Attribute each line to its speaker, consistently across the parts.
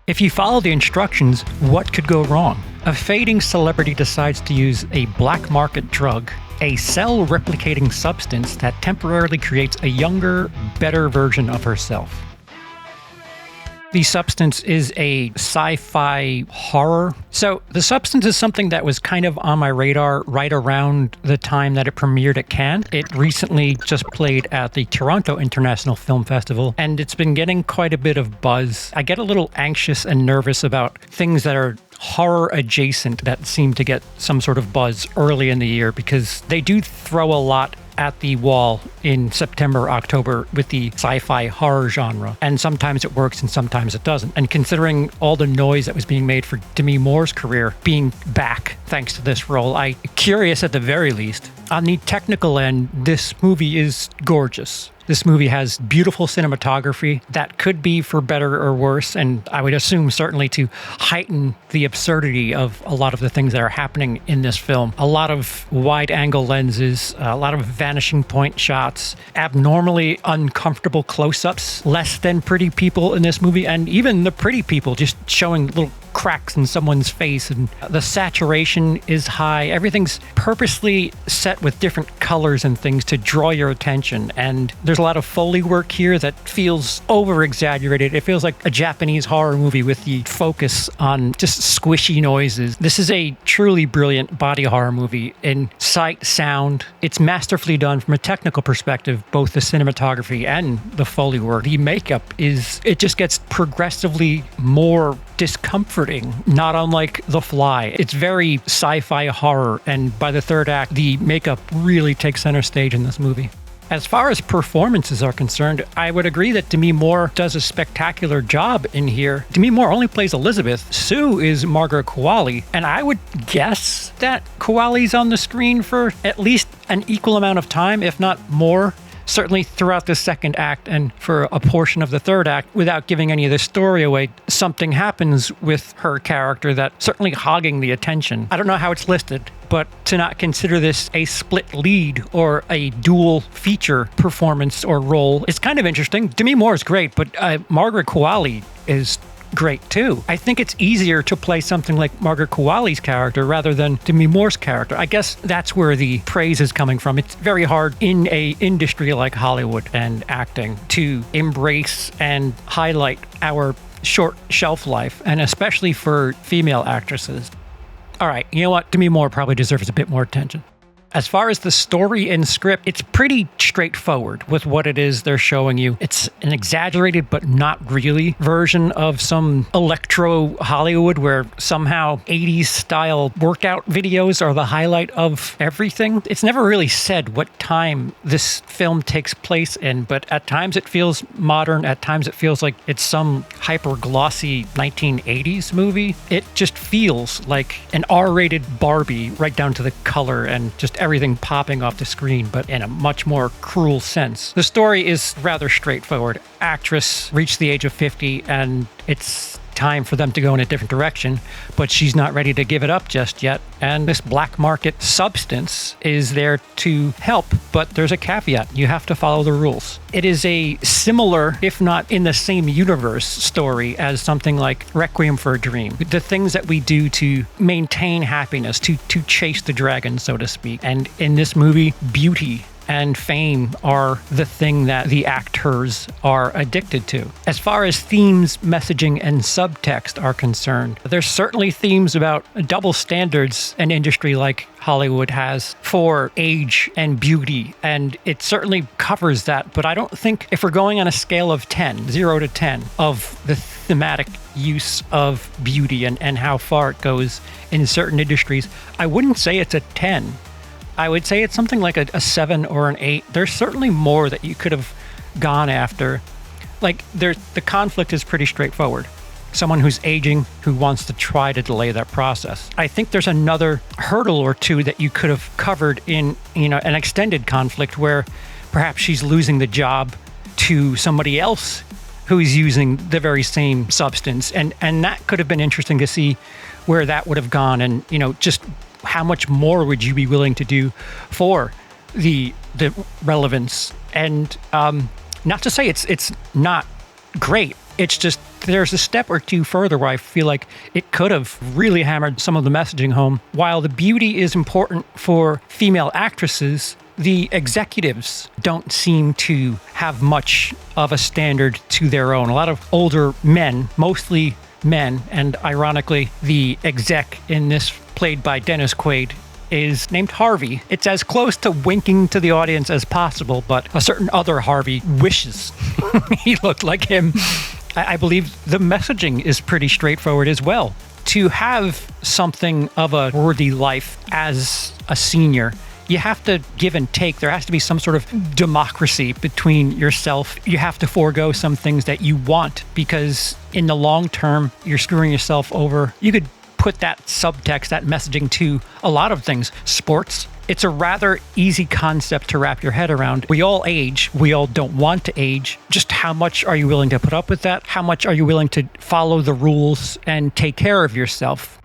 Speaker 1: If you follow the instructions, what could go wrong? A fading celebrity decides to use a black market drug, a cell-replicating substance that temporarily creates a younger, better version of herself. The substance is a sci-fi horror. So the substance is something that was kind of on my radar right around the time that it premiered at Cannes. It recently just played at the Toronto International Film Festival, and it's been getting quite a bit of buzz. I get a little anxious and nervous about things that are horror adjacent that seem to get some sort of buzz early in the year, because they do throw a lot at the wall in September, October with the sci-fi horror genre. And sometimes it works and sometimes it doesn't. And considering all the noise that was being made for Demi Moore's career being back thanks to this role, I'm curious at the very least. On the technical end, this movie is gorgeous. This movie has beautiful cinematography that could be for better or worse, and I would assume certainly to heighten the absurdity of a lot of the things that are happening in this film. A lot of wide-angle lenses, a lot of vanishing point shots, abnormally uncomfortable close-ups, less than pretty people in this movie, and even the pretty people just showing little cracks in someone's face, and the saturation is high. Everything's purposely set with different colors and things to draw your attention, and there's a lot of Foley work here that feels over-exaggerated. It feels like a Japanese horror movie with the focus on just squishy noises. This is a truly brilliant body horror movie in sight, sound. It's masterfully done from a technical perspective, both the cinematography and the Foley work. The makeup it just gets progressively more discomforting, not unlike The Fly. It's very sci-fi horror, and by the third act, the makeup really takes center stage in this movie. As far as performances are concerned, I would agree that Demi Moore does a spectacular job in here. Demi Moore only plays Elizabeth. Sue is Margaret Qualley, and I would guess that Qualley's on the screen for at least an equal amount of time, if not more. Certainly throughout the second act and for a portion of the third act, without giving any of the story away, something happens with her character that's certainly hogging the attention. I don't know how it's listed, but to not consider this a split lead or a dual feature performance or role is kind of interesting. Demi Moore is great, but Margaret Qualley is great too. I think it's easier to play something like Margaret Qualley's character rather than Demi Moore's character. I guess that's where the praise is coming from. It's very hard in a industry like Hollywood and acting to embrace and highlight our short shelf life, and especially for female actresses. All right, you know what? Demi Moore probably deserves a bit more attention. As far as the story and script, it's pretty straightforward with what it is they're showing you. It's an exaggerated, but not really, version of some electro Hollywood where somehow 80s style workout videos are the highlight of everything. It's never really said what time this film takes place in, but at times it feels modern, at times it feels like it's some hyper glossy 1980s movie. It just feels like an R-rated Barbie, right down to the color and just everything popping off the screen, but in a much more cruel sense. The story is rather straightforward. Actress reached the age of 50 and it's time for them to go in a different direction, but she's not ready to give it up just yet. And this black market substance is there to help, but there's a caveat. You have to follow the rules. It is a similar, if not in the same universe, story as something like Requiem for a Dream. The things that we do to maintain happiness, to chase the dragon, so to speak. And in this movie, beauty and fame are the thing that the actors are addicted to. As far as themes, messaging, and subtext are concerned, there's certainly themes about double standards an industry like Hollywood has for age and beauty, and it certainly covers that, but I don't think if we're going on a scale of 10, 0 to 10, of the thematic use of beauty and how far it goes in certain industries, I wouldn't say it's a 10. I would say it's something like a 7 or an 8. There's certainly more that you could have gone after. Like, the conflict is pretty straightforward. Someone who's aging, who wants to try to delay that process. I think there's another hurdle or two that you could have covered in, an extended conflict where perhaps she's losing the job to somebody else who's using the very same substance. And that could have been interesting to see where that would have gone, and, just how much more would you be willing to do for the relevance? And not to say it's not great. It's just there's a step or two further where I feel like it could have really hammered some of the messaging home. While the beauty is important for female actresses, the executives don't seem to have much of a standard to their own. A lot of older men, mostly men, and ironically, the exec in this, played by Dennis Quaid, is named Harvey. It's as close to winking to the audience as possible, but a certain other Harvey wishes he looked like him. I believe the messaging is pretty straightforward as well. To have something of a worthy life as a senior, you have to give and take. There has to be some sort of democracy between yourself. You have to forego some things that you want, because in the long term, you're screwing yourself over. You could put that subtext, that messaging to a lot of things. Sports. It's a rather easy concept to wrap your head around. We all age. We all don't want to age. Just how much are you willing to put up with that? How much are you willing to follow the rules and take care of yourself?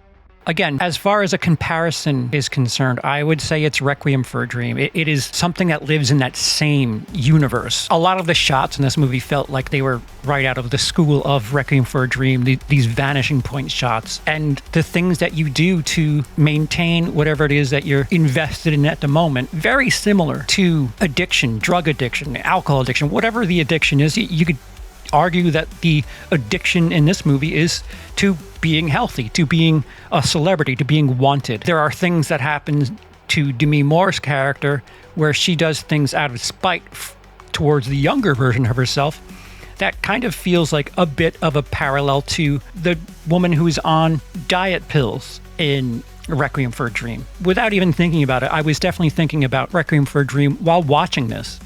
Speaker 1: Again, as far as a comparison is concerned, I would say it's Requiem for a Dream. It is something that lives in that same universe. A lot of the shots in this movie felt like they were right out of the school of Requiem for a Dream, these vanishing point shots, and the things that you do to maintain whatever it is that you're invested in at the moment. Very similar to addiction, drug addiction, alcohol addiction, whatever the addiction is. You could argue that the addiction in this movie is to being healthy, to being a celebrity, to being wanted. There are things that happen to Demi Moore's character where she does things out of spite towards the younger version of herself that kind of feels like a bit of a parallel to the woman who's on diet pills in Requiem for a Dream. Without even thinking about it, I was definitely thinking about Requiem for a Dream while watching this.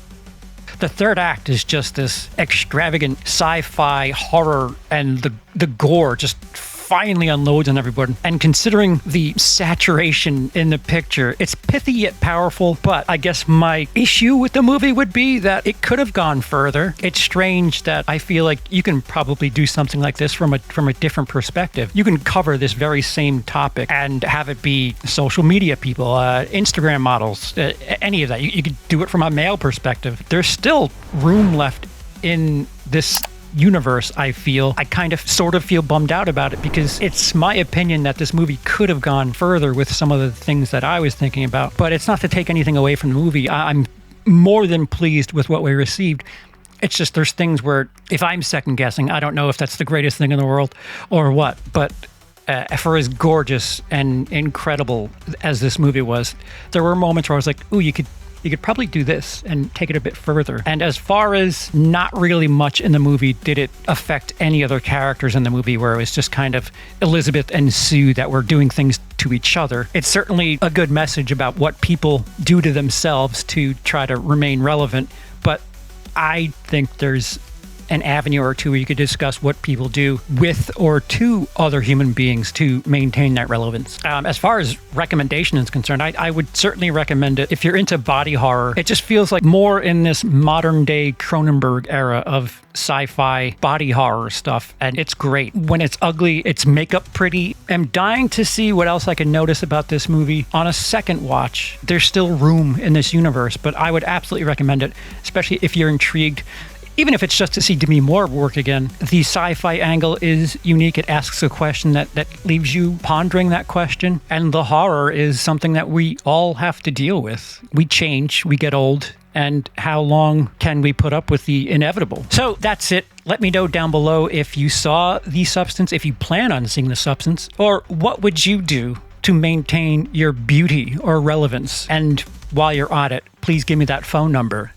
Speaker 1: The third act is just this extravagant sci-fi horror, and the gore just finally unloads on everybody. And considering the saturation in the picture, it's pithy yet powerful. But I guess my issue with the movie would be that it could have gone further. It's strange that I feel like you can probably do something like this from a different perspective. You can cover this very same topic and have it be social media people, Instagram models, any of that. You could do it from a male perspective. There's still room left in this universe. I kind of sort of feel bummed out about it, because it's my opinion that this movie could have gone further with some of the things that I was thinking about. But it's not to take anything away from the movie. I'm more than pleased with what we received. It's just there's things where if I'm second guessing, I don't know if that's the greatest thing in the world or what. But for as gorgeous and incredible as this movie was, there were moments where I was like, ooh, you could probably do this and take it a bit further. And as far as not really much in the movie did it affect any other characters in the movie, where it was just kind of Elizabeth and Sue that were doing things to each other. It's certainly a good message about what people do to themselves to try to remain relevant. But I think there's an avenue or two where you could discuss what people do with or to other human beings to maintain that relevance. As far as recommendation is concerned, I would certainly recommend it if you're into body horror. It just feels like more in this modern day Cronenberg era of sci-fi body horror stuff, and it's great. When it's ugly, it's makeup pretty. I'm dying to see what else I can notice about this movie on a second watch. There's still room in this universe, but I would absolutely recommend it, especially if you're intrigued. Even if it's just to see Demi Moore work again, the sci-fi angle is unique. It asks a question that leaves you pondering that question. And the horror is something that we all have to deal with. We change, we get old, and how long can we put up with the inevitable? So that's it. Let me know down below if you saw The Substance, if you plan on seeing The Substance, or what would you do to maintain your beauty or relevance? And while you're on it, please give me that phone number.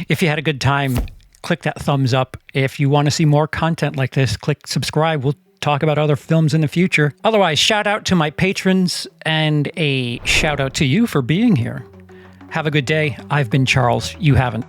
Speaker 1: If you had a good time, click that thumbs up. If you want to see more content like this, click subscribe. We'll talk about other films in the future. Otherwise, shout out to my patrons and a shout out to you for being here. Have a good day. I've been Charles. You haven't.